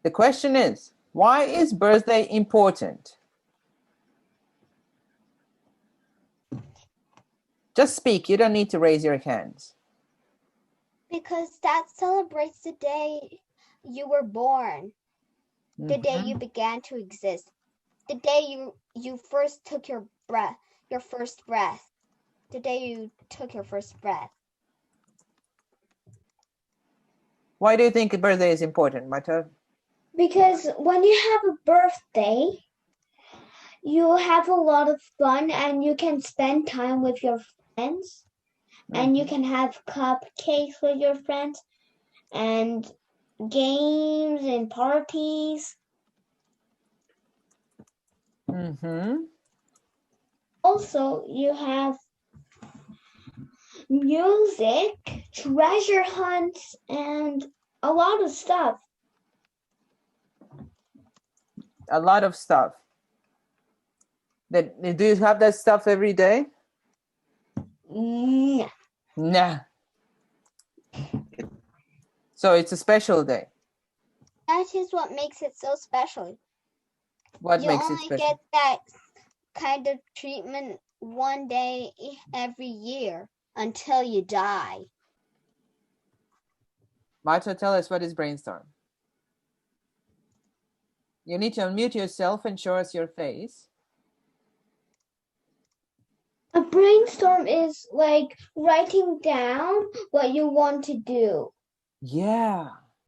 The question is, why is birthday important? Just speak. You don't need to raise your hands. Because that celebrates the day you were born, the day you began to exist, the day you first took your first breath, the day you took your first breath. Why do you think a birthday is important, Mata? Because when you have a birthday, you have a lot of fun and you can spend time with your friends and you can have cupcakes with your friends and games and parties. Also, you have music, treasure hunts, and a lot of stuff. A lot of stuff. Do you have that stuff every day? Yeah. Nah. So it's a special day. That is what makes it so special. What makes it You only special? get that kind of treatment one day every year until you die. Mata, tell us, what is brainstorm? You need to unmute yourself and show us your face. A brainstorm is like writing down what you want to do. Yeah,